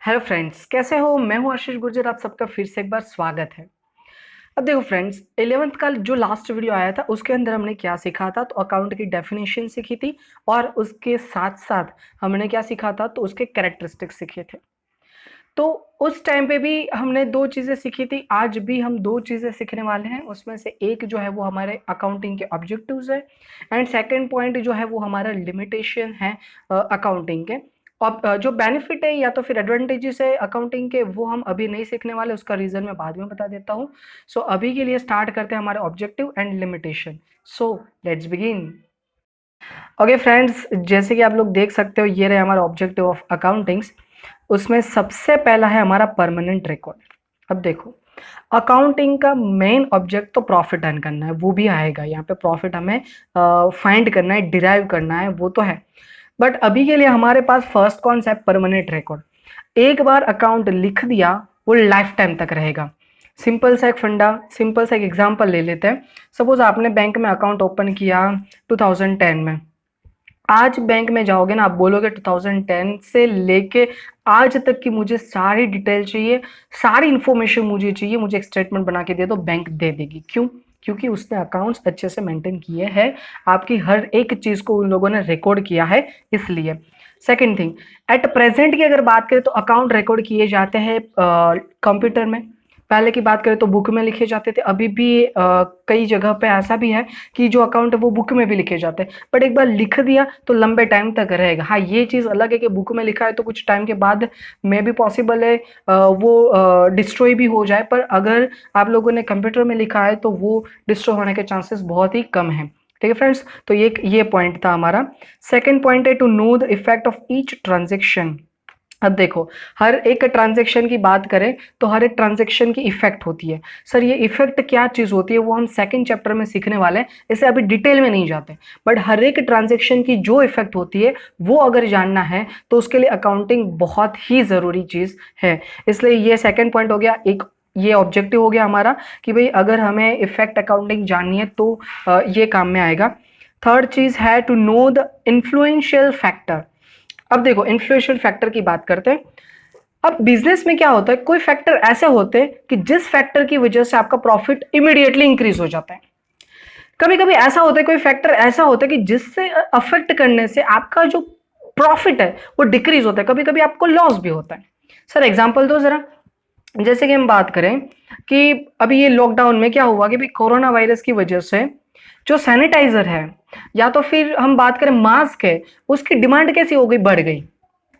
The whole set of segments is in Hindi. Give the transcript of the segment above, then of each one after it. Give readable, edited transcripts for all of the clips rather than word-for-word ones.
हेलो फ्रेंड्स, कैसे हो? मैं हूं आशीष गुर्जर। आप सबका फिर से एक बार स्वागत है। अब देखो फ्रेंड्स, 11th का जो लास्ट वीडियो आया था उसके अंदर हमने क्या सीखा था? तो अकाउंट की डेफिनेशन सीखी थी और उसके साथ साथ हमने क्या सीखा था? तो उसके कैरेक्टरिस्टिक्स सीखे थे। तो उस टाइम पे भी हमने दो चीज़ें सीखी थी, आज भी हम दो चीज़ें सीखने वाले हैं। उसमें से एक जो है वो हमारे अकाउंटिंग के ऑब्जेक्टिव्स है एंड सेकंड पॉइंट जो है वो हमारा लिमिटेशन है अकाउंटिंग के। अब जो बेनिफिट है या तो फिर एडवांटेजेस है अकाउंटिंग के, वो हम अभी नहीं सीखने वाले, उसका रीज़न मैं बाद में बता देता हूँ। सो अभी के लिए स्टार्ट करते हैं हमारे objective and limitation. So let's begin. Okay friends, जैसे कि आप लोग देख सकते हो, ये रहे हमारा ऑब्जेक्टिव ऑफ अकाउंटिंग्स। उसमें सबसे पहला है हमारा परमानेंट रिकॉर्ड। अब देखो, अकाउंटिंग का मेन ऑब्जेक्ट तो प्रॉफिट अर्न करना है, वो भी आएगा यहाँ पे। प्रॉफिट हमें फाइंड करना है, डिराइव करना है, वो तो है। बट अभी के लिए हमारे पास फर्स्ट कॉन्सेप्ट परमानेंट रिकॉर्ड। एक बार अकाउंट लिख दिया, वो लाइफ टाइम तक रहेगा। सिंपल सा एक फंडा, सिंपल सा एक एग्जांपल ले लेते हैं। सपोज आपने बैंक में अकाउंट ओपन किया 2010 में। आज बैंक में जाओगे ना, आप बोलोगे 2010 से लेके आज तक की मुझे सारी डिटेल चाहिए, सारी इंफॉर्मेशन मुझे चाहिए, मुझे एक स्टेटमेंट बना के दे दो, बैंक दे देगी। क्यों? क्योंकि उसने अकाउंट्स अच्छे से मेंटेन किए हैं, आपकी हर एक चीज को उन लोगों ने रिकॉर्ड किया है, इसलिए। सेकंड थिंग, एट प्रेजेंट की अगर बात करें तो अकाउंट रिकॉर्ड किए जाते हैं कंप्यूटर में। पहले की बात करें तो बुक में लिखे जाते थे। अभी भी कई जगह पे ऐसा भी है कि जो अकाउंट है वो बुक में भी लिखे जाते हैं, बट एक बार लिख दिया तो लंबे टाइम तक रहेगा। हाँ, ये चीज़ अलग है कि बुक में लिखा है तो कुछ टाइम के बाद में भी पॉसिबल है वो डिस्ट्रॉय भी हो जाए, पर अगर आप लोगों ने कंप्यूटर में लिखा है तो वो डिस्ट्रॉय होने के चांसेस बहुत ही कम है। ठीक है फ्रेंड्स, तो ये पॉइंट था हमारा। सेकेंड पॉइंट है to know the effect of each transaction. अब देखो, हर एक ट्रांजैक्शन की बात करें तो हर एक ट्रांजैक्शन की इफेक्ट होती है। सर, ये इफेक्ट क्या चीज होती है वो हम सेकंड चैप्टर में सीखने वाले हैं, इसे अभी डिटेल में नहीं जाते। बट हर एक ट्रांजैक्शन की जो इफेक्ट होती है वो अगर जानना है तो उसके लिए अकाउंटिंग बहुत ही जरूरी चीज है। इसलिए ये सेकंड पॉइंट हो गया। एक ये ऑब्जेक्टिव हो गया हमारा कि भाई अगर हमें इफेक्ट अकाउंटिंग जाननी है तो ये काम में आएगा। थर्ड चीज है to know the influential factor. अब देखो, इन्फ्लुएंशियल फैक्टर की बात करते हैं। अब बिजनेस में क्या होता है, कोई फैक्टर ऐसे होते हैं कि जिस फैक्टर की वजह से आपका प्रॉफिट इमीडिएटली इंक्रीज हो जाता है। कभी कभी ऐसा होता है, कोई फैक्टर ऐसा होता है कि जिससे अफेक्ट करने से आपका जो प्रॉफिट है वो डिक्रीज होता है, कभी कभी आपको लॉस भी होता है। सर एग्जांपल दो जरा। जैसे कि हम बात करें कि अभी ये लॉकडाउन में क्या हुआ कि कोरोना वायरस की वजह से जो सैनिटाइजर है या तो फिर हम बात करें मास्क है, उसकी डिमांड कैसी हो गई? बढ़ गई।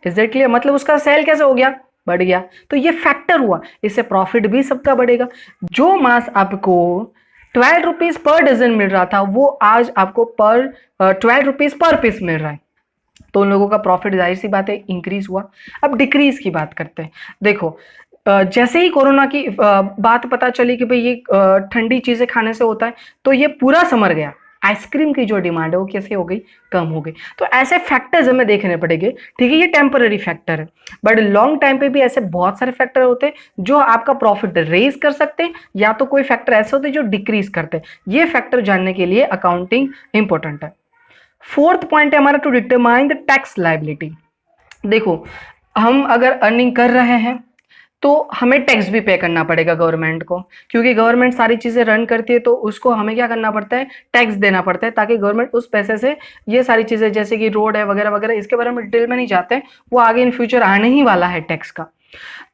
Is it clear? मतलब उसका सेल कैसे हो गया? बढ़ गया। तो ये फैक्टर हुआ, इससे प्रॉफिट भी सबका बढ़ेगा। जो मांस आपको 12 रुपीज पर डजन मिल रहा था वो आज आपको पर 12 रुपीज पर पीस मिल रहा है, तो उन लोगों का प्रॉफिट जाहिर सी बात है इंक्रीज हुआ। अब डिक्रीज की बात करते हैं। देखो, जैसे ही कोरोना की बात पता चली कि भाई ये ठंडी चीजें खाने से होता है, तो ये पूरा समर गया। आइसक्रीम की जो डिमांड है वो कैसे हो गई? कम हो गई। तो ऐसे फैक्टर्स हमें देखने पड़ेंगे। ठीक है, ये टेम्पररी फैक्टर है, बट लॉन्ग टाइम पे भी ऐसे बहुत सारे फैक्टर होते हैं जो आपका प्रॉफिट रेज कर सकते हैं, या तो कोई फैक्टर ऐसे होते हैं जो डिक्रीज करते हैं। ये फैक्टर जानने के लिए अकाउंटिंग इंपॉर्टेंट है। फोर्थ पॉइंट है हमारा to determine the tax liability. देखो, हम अगर अर्निंग कर रहे हैं तो हमें टैक्स भी पे करना पड़ेगा गवर्नमेंट को, क्योंकि गवर्नमेंट सारी चीजें रन करती है, तो उसको हमें क्या करना पड़ता है? टैक्स देना पड़ता है, ताकि गवर्नमेंट उस पैसे से ये सारी चीजें जैसे कि रोड है वगैरह वगैरह, इसके बारे में डिटेल में नहीं जाते, वो आगे इन फ्यूचर आने ही वाला है टैक्स का।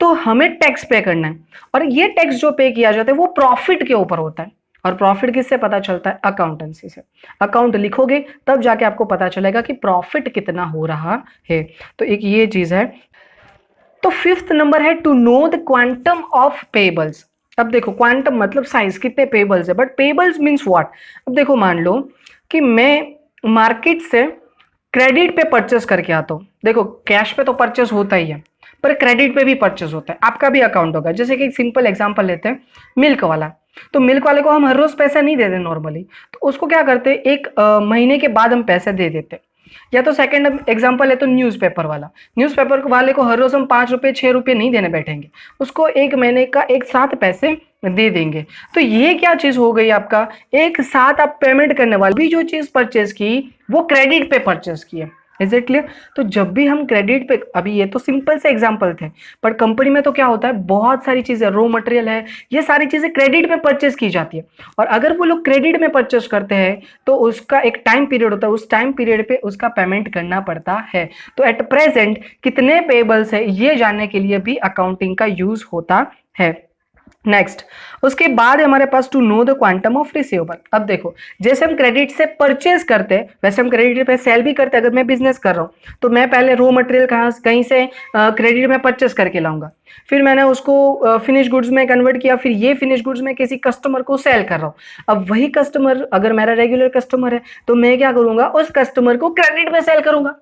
तो हमें टैक्स पे करना है, और ये टैक्स जो पे किया जाता है वो प्रॉफिट के ऊपर होता है। और प्रॉफिट किससे पता चलता है? अकाउंटेंसी से। अकाउंट लिखोगे तब जाके आपको पता चलेगा कि प्रॉफिट कितना हो रहा है। तो एक ये चीज है। तो फिफ्थ नंबर है to know the quantum of payables. अब देखो, क्वांटम मतलब साइज, कितने पेबल्स है, बट पेबल्स मींस व्हाट? अब देखो, मान लो कि मैं मार्केट से क्रेडिट पे परचेस करके आता हूं। देखो, कैश पे तो परचेस होता ही है, पर क्रेडिट पे भी परचेस होता है। आपका भी अकाउंट होगा। जैसे कि एक सिंपल एग्जांपल लेते हैं, मिल्क वाला। तो मिल्क वाले को हम हर रोज पैसा नहीं देते नॉर्मली, तो उसको क्या करते हैं, एक महीने के बाद हम पैसे दे देते हैं। या तो सेकंड एग्जांपल है तो न्यूज़पेपर वाला। न्यूज़पेपर वाले को हर रोज हम 5 रुपए 6 रुपए नहीं देने बैठेंगे, उसको एक महीने का एक साथ पैसे दे देंगे। तो ये क्या चीज हो गई? आपका एक साथ आप पेमेंट करने वाले भी जो चीज परचेज की वो क्रेडिट पे परचेज की है। Is it clear? तो जब भी हम क्रेडिट पे, अभी ये तो सिंपल से एग्जांपल थे, पर कंपनी में तो क्या होता है, बहुत सारी चीजें, रॉ मटेरियल है, ये सारी चीजें क्रेडिट पे परचेस की जाती है। और अगर वो लोग क्रेडिट में परचेस करते हैं तो उसका एक टाइम पीरियड होता है, उस टाइम पीरियड पे उसका पेमेंट करना पड़ता है। तो एट प्रेजेंट कितने पेबल्स है ये जानने के लिए भी अकाउंटिंग का यूज होता है। नेक्स्ट, उसके बाद हमारे पास to know the quantum of receivable. अब देखो, जैसे हम क्रेडिट से परचेज करते हैं वैसे हम क्रेडिट पे सेल भी करते हैं। अगर मैं बिजनेस कर रहा हूं तो मैं पहले रॉ मटेरियल कहीं से क्रेडिट में परचेस करके लाऊंगा, फिर मैंने उसको फिनिश गुड्स में कन्वर्ट किया, फिर ये फिनिश गुड्स में किसी कस्टमर को सेल कर रहा हूं। अब वही कस्टमर अगर मेरा रेगुलर कस्टमर है तो मैं क्या करूंगा, उस कस्टमर को क्रेडिट पे सेल करूंगा।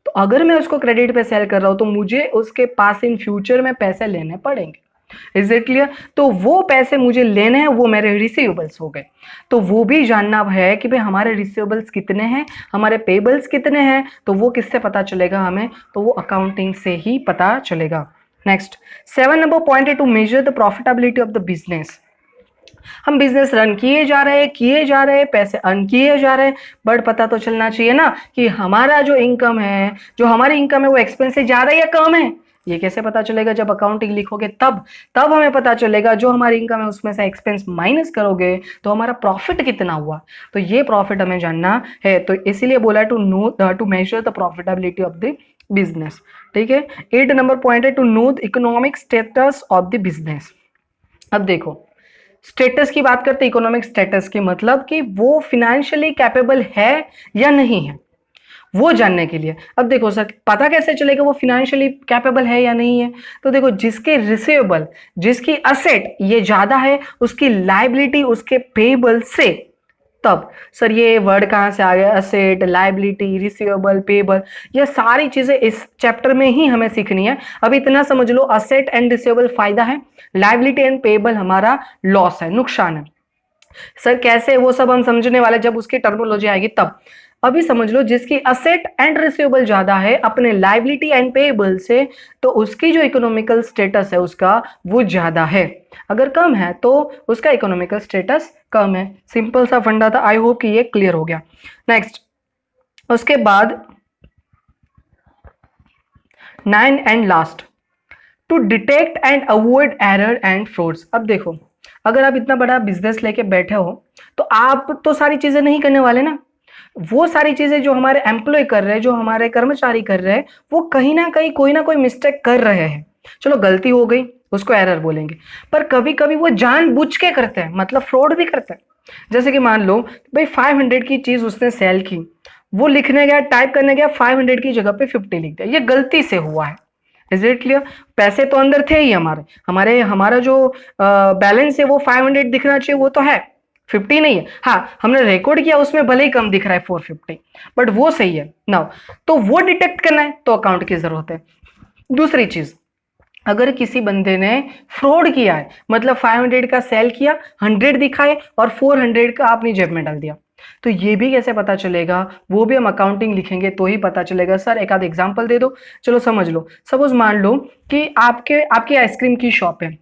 तो अगर मैं उसको क्रेडिट पे सेल कर रहा हूं तो मुझे उसके पास इन फ्यूचर में पैसे लेने पड़ेंगे। Is it clear? तो वो पैसे मुझे लेने हैं, वो मेरे रिसीवेबल्स हो गए। तो वो भी जानना है कि भाई हमारे रिसीवेबल्स कितने हैं, हमारे पेबल्स कितने हैं, तो वो किससे पता चलेगा हमें, तो वो अकाउंटिंग से ही पता चलेगा। नेक्स्ट, 7 नंबर पॉइंट है to measure the profitability of the business. हम बिजनेस रन किए जा रहे हैं, पैसे अर्न किए जा रहे हैं, बट पता तो चलना चाहिए ना कि हमारा जो इनकम है, जो हमारी इनकम है वो एक्सपेंस से ज्यादा या कम है। ये कैसे पता चलेगा? जब अकाउंटिंग लिखोगे तब हमें पता चलेगा। जो हमारी इनकम है उसमें से एक्सपेंस माइनस करोगे तो हमारा प्रॉफिट कितना हुआ, तो ये प्रॉफिट हमें जानना है। तो इसीलिए बोला to measure the profitability of the business. ठीक है, 8 नंबर पॉइंट है to know the economic status of the business. अब देखो, स्टेटस की बात करते हैं, इकोनॉमिक स्टेटस की मतलब कि वो फिनेंशियली कैपेबल है या नहीं है, वो जानने के लिए। अब देखो सर, पता कैसे चलेगा वो फिनेंशियली कैपेबल है या नहीं है? तो देखो, जिसके रिसीवेबल, जिसकी असेट ये ज्यादा है, उसकी लायबिलिटी उसके पेबल से, तब सर ये वर्ड कहां से आ गया, असेट, लायबिलिटी, रिसीवेबल, पेबल, ये सारी चीजें इस चैप्टर में ही हमें सीखनी है। अब इतना समझ लो, असेट एंड रिसीवेबल फायदा है, लायबिलिटी एंड पेबल हमारा लॉस है, नुकसान है। सर कैसे, वो सब हम समझने वाले जब उसकी टर्मिनोलॉजी आएगी तब। अभी समझ लो, जिसकी असेट एंड रिसीवेबल ज्यादा है अपने लायबिलिटी एंड पेएबल से, तो उसकी जो इकोनॉमिकल स्टेटस है उसका वो ज्यादा है। अगर कम है तो उसका इकोनॉमिकल स्टेटस कम है। सिंपल सा फंडा था, आई होप कि ये क्लियर हो गया। नेक्स्ट, उसके बाद 9 and last, to detect and avoid error and frauds. अब देखो, अगर आप इतना बड़ा बिजनेस लेके बैठे हो तो आप तो सारी चीजें नहीं करने वाले ना। वो सारी चीजें जो हमारे एम्प्लॉय कर रहे हैं, जो हमारे कर्मचारी कर रहे हैं, वो कहीं ना कहीं कोई ना कोई मिस्टेक कर रहे हैं। चलो गलती हो गई, उसको एरर बोलेंगे, पर कभी कभी वो जानबूझ के करते हैं, मतलब फ्रॉड भी करते हैं। जैसे कि मान लो भाई 500 की चीज उसने सेल की, वो लिखने गया, टाइप करने गया, 500 की जगह पे 50 लिख दिया, ये गलती से हुआ है। Is it clear? पैसे तो अंदर थे ही हमारे हमारे हमारा जो बैलेंस है वो 500 दिखना चाहिए, वो तो है, 50 नहीं है। हाँ, हमने रिकॉर्ड किया उसमें भले ही कम दिख रहा है 450, बट वो सही है ना। तो वो डिटेक्ट करना है तो अकाउंट की जरूरत है। दूसरी चीज, अगर किसी बंदे ने फ्रॉड किया है, मतलब 500 का सेल किया, 100 दिखाए और 400 का अपनी जेब में डाल दिया, तो ये भी कैसे पता चलेगा? वो भी हम अकाउंटिंग लिखेंगे तो ही पता चलेगा। सर एक आध एग्जांपल दे दो। चलो समझ लो, सपोज मान लो कि आपकी आइसक्रीम की शॉप है,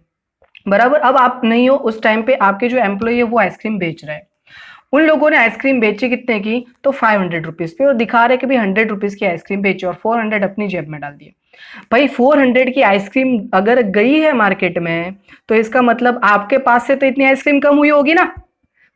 बराबर। अब आप नहीं हो, उस टाइम पे आपके जो एम्प्लॉय है वो आइसक्रीम बेच रहे हैं। उन लोगों ने आइसक्रीम बेची कितने की, तो 500 रुपीज पे, और दिखा रहे कि भी 100 रुपीज की आइसक्रीम बेची और 400 अपनी जेब में डाल दिए। भाई 400 की आइसक्रीम अगर गई है मार्केट में, तो इसका मतलब आपके पास से तो इतनी आइसक्रीम कम हुई होगी ना।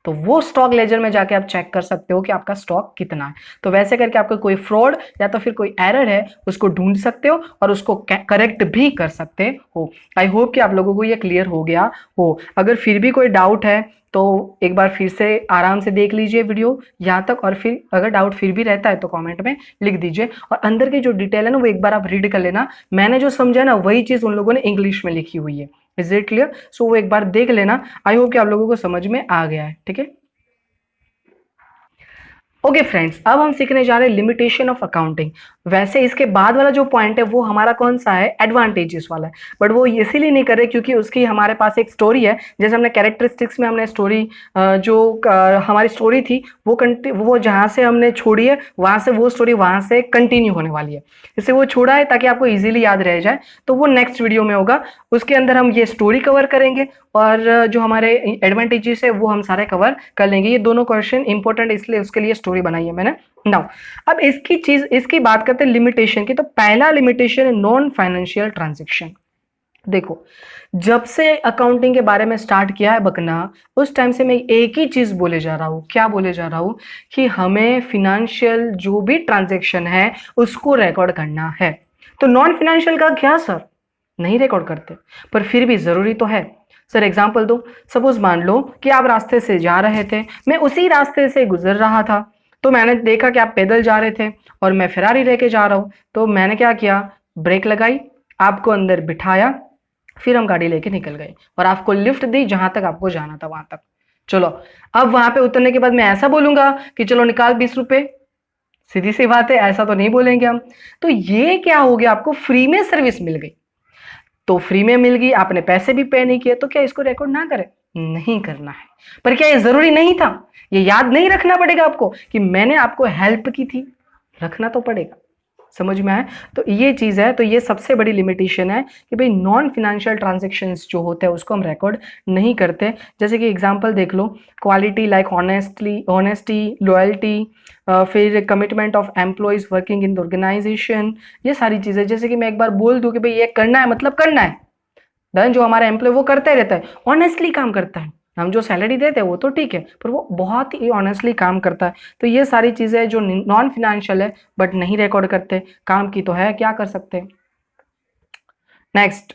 तो वो स्टॉक लेजर में जाके आप चेक कर सकते हो कि आपका स्टॉक कितना है। तो वैसे करके आपको कोई फ्रॉड या तो फिर कोई एरर है उसको ढूंढ सकते हो और उसको करेक्ट भी कर सकते हो। आई होप कि आप लोगों को ये क्लियर हो गया हो। अगर फिर भी कोई डाउट है तो एक बार फिर से आराम से देख लीजिए वीडियो यहाँ तक, और फिर अगर डाउट फिर भी रहता है तो कमेंट में लिख दीजिए। और अंदर की जो डिटेल है ना वो एक बार आप रीड कर लेना। मैंने जो समझा ना वही चीज उन लोगों ने इंग्लिश में लिखी हुई है। Is it clear? सो वो एक बार देख लेना। आई होप कि आप लोगों को समझ में आ गया है। ठीक है, ओके फ्रेंड्स, अब हम सीखने जा रहे हैं लिमिटेशन ऑफ अकाउंटिंग। वैसे इसके बाद वाला जो पॉइंट है वो हमारा कौन सा है, एडवांटेजेस वाला है, बट वो इसीलिए नहीं कर रहे क्योंकि उसकी हमारे पास एक स्टोरी है। जैसे हमने कैरेक्टरिस्टिक्स में हमने स्टोरी हमारी स्टोरी थी वो जहाँ से हमने छोड़ी है वहां से वो स्टोरी वहां से कंटिन्यू होने वाली है। इससे वो छोड़ा है ताकि आपको इजीली याद रह जाए, तो वो नेक्स्ट वीडियो में होगा। उसके अंदर हम ये स्टोरी कवर करेंगे और जो हमारे एडवांटेजेस है वो हम सारे कवर कर लेंगे। ये दोनों क्वेश्चन इंपॉर्टेंट इसलिए उसके लिए स्टोरी स्टोरी बनाई है मैंने। नाउ अब इसकी बात करते हैं लिमिटेशन की। तो पहला लिमिटेशन है नॉन फाइनेंशियल ट्रांजेक्शन। देखो, जब से अकाउंटिंग के बारे में स्टार्ट किया है बकना, उस टाइम से मैं एक ही चीज बोले जा रहा हूं। क्या बोले जा रहा हूं? कि हमें फिनेंशियल जो भी ट्रांजेक्शन है उसको रिकॉर्ड करना है। तो नॉन फाइनेंशियल का क्या सर? नहीं रिकॉर्ड करते, पर फिर भी जरूरी तो है। सर एग्जांपल दो। सपोज मान लो कि आप रास्ते से जा रहे थे, मैं उसी रास्ते से गुजर रहा था, तो मैंने देखा कि आप पैदल जा रहे थे और मैं फेरारी लेके जा रहा हूं। तो मैंने क्या किया? ब्रेक लगाई, आपको अंदर बिठाया, फिर हम गाड़ी लेके निकल गए और आपको लिफ्ट दी जहां तक आपको जाना था वहां तक। चलो, अब वहां पे उतरने के बाद मैं ऐसा बोलूंगा कि चलो निकाल 20 रुपए? सीधी सी बात है, ऐसा तो नहीं बोलेंगे हम। तो ये क्या हो गया? आपको फ्री में सर्विस मिल गई। तो फ्री में मिल गई, आपने पैसे भी पे नहीं किए, तो क्या इसको रिकॉर्ड ना करें? नहीं करना है। पर क्या ये जरूरी नहीं था? ये याद नहीं रखना पड़ेगा आपको कि मैंने आपको हेल्प की थी? रखना तो पड़ेगा। समझ में आए? तो ये चीज है। तो ये सबसे बड़ी लिमिटेशन है कि भाई नॉन फिनेंशियल ट्रांजेक्शन्स जो होते हैं उसको हम रिकॉर्ड नहीं करते। जैसे कि एग्जांपल देख लो, क्वालिटी लाइक ऑनेस्टी, लॉयल्टी, फिर commitment of employees working in the organisation, ये सारी चीजें। जैसे कि मैं एक बार बोल दूं कि भाई ये करना है, मतलब करना है। डन, जो हमारा एम्प्लॉय वो करता ही रहता है, ऑनेस्टली काम करता है। हम जो सैलरी देते हैं वो तो ठीक है, पर वो बहुत ही ऑनेस्टली काम करता है। तो ये सारी चीजें जो नॉन फिनेंशियल है बट नहीं रिकॉर्ड करते, काम की तो है, क्या कर सकते हैं। नेक्स्ट,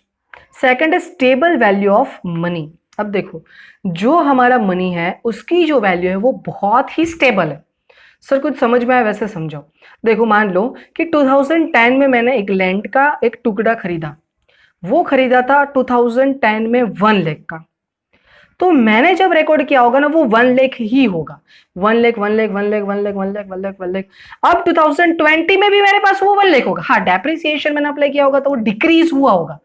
सेकंड है स्टेबल वैल्यू ऑफ मनी। अब देखो, जो हमारा मनी है उसकी जो वैल्यू है वो बहुत ही स्टेबल है। सर कुछ समझ में आया वैसे समझाओ। देखो, मान लो कि 2010 में मैंने एक लैंड का एक टुकड़ा खरीदा। वो खरीदा था 2010 में 1 लाख का। तो मैंने जब रिकॉर्ड किया होगा ना, वो 1 लाख ही होगा। 1 लाख, 1 लाख, 1 लाख, 1 लाख, 1 लाख, 1 लाख, 1 लाख। अब 2020 में भी मेरे पास वो 1 लाख होगा। हाँ, डेप्रिसिएशन मैंने अप्लाई किया होगा तो वो डिक्रीज हुआ होगा,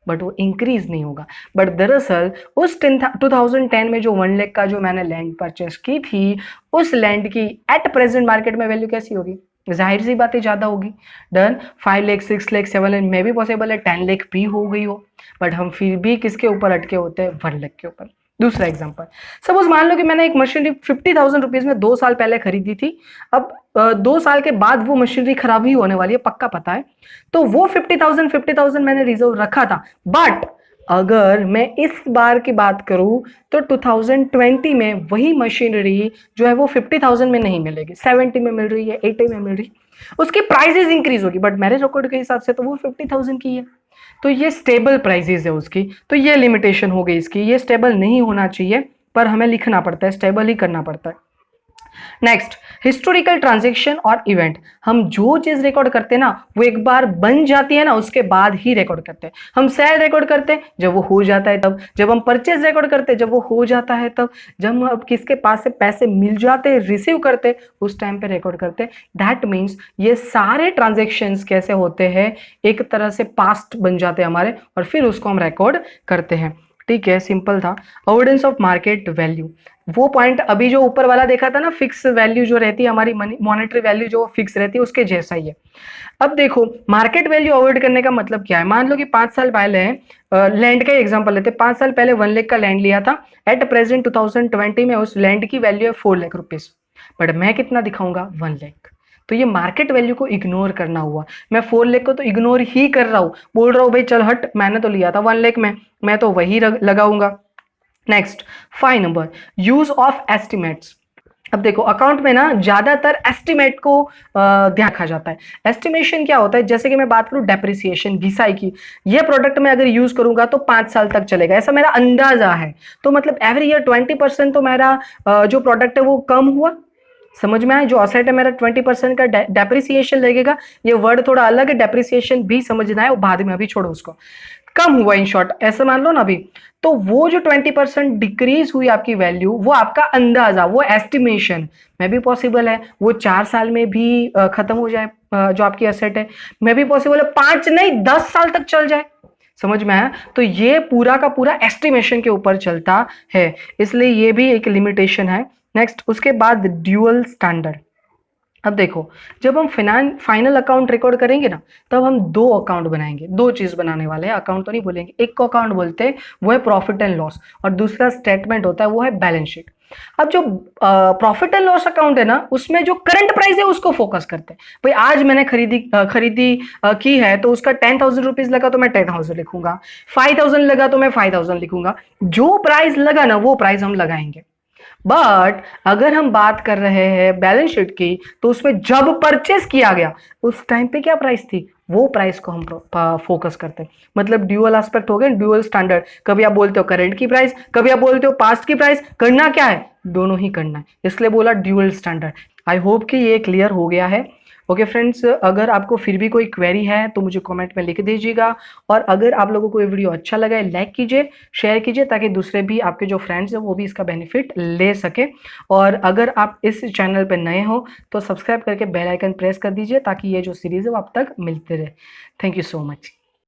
बट वो इंक्रीज नहीं होगा। बट दरअसल उस 2010 में जो 1 लाख का जो मैंने लैंड परचेस की थी, उस लैंड की एट प्रेजेंट मार्केट में वैल्यू कैसी होगी? जाहिर सी बातें ज्यादा होगी। डन, 5 लाख, 6 लाख, 7 लाख में भी पॉसिबल है 10 लाख भी हो गई हो, बट हम फिर भी किसके ऊपर अटके होते हैं? 1 लाख के ऊपर। दूसरा एग्जांपल, सपोज मान लो कि मैंने एक मशीनरी 50,000 रुपीज में 2 साल पहले खरीदी थी। अब 2 साल के बाद वो मशीनरी खराब ही होने वाली है, पक्का पता है। तो वो 50,000 मैंने रिजर्व रखा था। बट अगर मैं इस बार की बात करूं तो 2020 में वही मशीनरी जो है वो 50,000 में नहीं मिलेगी, 70 में मिल रही है, 80 में मिल रही, उसकी प्राइसेस इंक्रीज होगी, बट मैरिज रिकॉर्ड के हिसाब से तो वो 50,000 की है। तो ये स्टेबल प्राइसेस है उसकी। तो ये लिमिटेशन हो गई इसकी, ये स्टेबल नहीं होना चाहिए, पर हमें लिखना पड़ता है, स्टेबल ही करना पड़ता है। नेक्स्ट, हिस्टोरिकल ट्रांजेक्शन और इवेंट। हम जो चीज रिकॉर्ड करते हैं ना, वो एक बार बन जाती है ना, उसके बाद ही रिकॉर्ड करते हैं। हम सेल रिकॉर्ड करते हैं जब वो हो जाता है तब, जब हम परचेज रिकॉर्ड करते हैं जब वो हो जाता है तब, जब हम अब किसके पास से पैसे मिल जाते हैं, रिसीव करते, उस टाइम पे रिकॉर्ड करते हैं। दैट मीन्स ये सारे ट्रांजेक्शन्स कैसे होते हैं? एक तरह से पास्ट बन जाते हैं हमारे, और फिर उसको हम रिकॉर्ड करते हैं। ठीक है, सिंपल था। अवॉइडेंस ऑफ मार्केट वैल्यू, वो पॉइंट अभी जो ऊपर वाला देखा था ना, फिक्स वैल्यू जो रहती है हमारी मॉनेटरी वैल्यू जो फिक्स रहती है उसके जैसा ही है। अब देखो, मार्केट वैल्यू अवॉइड करने का मतलब क्या है? मान लो कि 5 साल पहले, लैंड का एग्जांपल लेते हैं, 5 साल पहले 1 लाख का लैंड लिया था। एट प्रेजेंट 2020 में उस लैंड की वैल्यू है 4 लाख रुपीज, बट मैं कितना दिखाऊंगा? 1 लाख। तो ये मार्केट वैल्यू को इग्नोर करना हुआ। मैं 4 लाख को तो इग्नोर ही कर रहा हूं, बोल रहा हूं भाई चल हट, मैंने तो लिया था 1 लाख में, मैं तो वही लगाऊंगा। Next, 5 number, use of estimates. अब देखो, अकाउंट में ना ज्यादातर एस्टिमेट को ध्यान रखा जाता है। एस्टिमेशन क्या होता है? जैसे कि मैं बात करूं डेप्रिसिएशन, घिसाई की, ये प्रोडक्ट मैं अगर यूज करूंगा तो 5 साल तक चलेगा, ऐसा मेरा अंदाजा है। तो मतलब एवरी ईयर 20% तो मेरा जो प्रोडक्ट है वो कम हुआ। समझ में आए? जो असेट है मेरा 20% का डेप्रिसिएशन लगेगा। ये वर्ड थोड़ा अलग है, डेप्रिसिएशन भी समझना है, वो बाद में, अभी छोड़ो उसको। कम हुआ इन शॉर्ट, ऐसा मान लो ना अभी। तो वो जो 20% डिक्रीज हुई आपकी वैल्यू, वो आपका अंदाजा, वो एस्टिमेशन में भी पॉसिबल है वो 4 साल में भी खत्म हो जाए, जो आपकी एसेट है। में भी पॉसिबल है 5 नहीं 10 साल तक चल जाए। समझ में आया? तो ये पूरा का पूरा एस्टिमेशन के ऊपर चलता है, इसलिए ये भी एक लिमिटेशन है। नेक्स्ट, उसके बाद ड्यूअल स्टैंडर्ड। अब देखो, जब हम फाइनल अकाउंट रिकॉर्ड करेंगे ना, तब हम 2 अकाउंट बनाएंगे। 2 चीज बनाने वाले हैं, अकाउंट तो नहीं बोलेंगे। एक को अकाउंट बोलते हैं, वो है प्रॉफिट एंड लॉस, और दूसरा स्टेटमेंट होता है, वो है बैलेंस शीट। अब जो प्रॉफिट एंड लॉस अकाउंट है ना, उसमें जो करंट प्राइस है उसको फोकस करते हैं। भाई आज मैंने खरीदी की है, तो उसका 10,000 रुपीज लगा तो मैं 10,000 लिखूंगा, 5,000 लगा तो मैं 5,000 लिखूंगा। जो प्राइस लगा ना वो प्राइस हम लगाएंगे। बट अगर हम बात कर रहे हैं बैलेंस शीट की, तो उसमें जब परचेस किया गया उस टाइम पे क्या प्राइस थी, वो प्राइस को हम फोकस करते हैं। मतलब ड्यूअल एस्पेक्ट हो गए, ड्यूअल स्टैंडर्ड। कभी आप बोलते हो करंट की प्राइस, कभी आप बोलते हो पास्ट की प्राइस, करना क्या है, दोनों ही करना है, इसलिए बोला ड्यूअल स्टैंडर्ड। आई होप कि ये क्लियर हो गया है। ओके फ्रेंड्स, अगर आपको फिर भी कोई क्वेरी है तो मुझे कमेंट में लिख दीजिएगा। और अगर आप लोगों को ये वीडियो अच्छा लगा है, लाइक कीजिए, शेयर कीजिए, ताकि दूसरे भी आपके जो फ्रेंड्स हैं वो भी इसका बेनिफिट ले सके। और अगर आप इस चैनल पर नए हो तो सब्सक्राइब करके बेल आइकन प्रेस कर दीजिए, ताकि ये जो सीरीज है वो आप तक मिलते रहे। Thank you so much.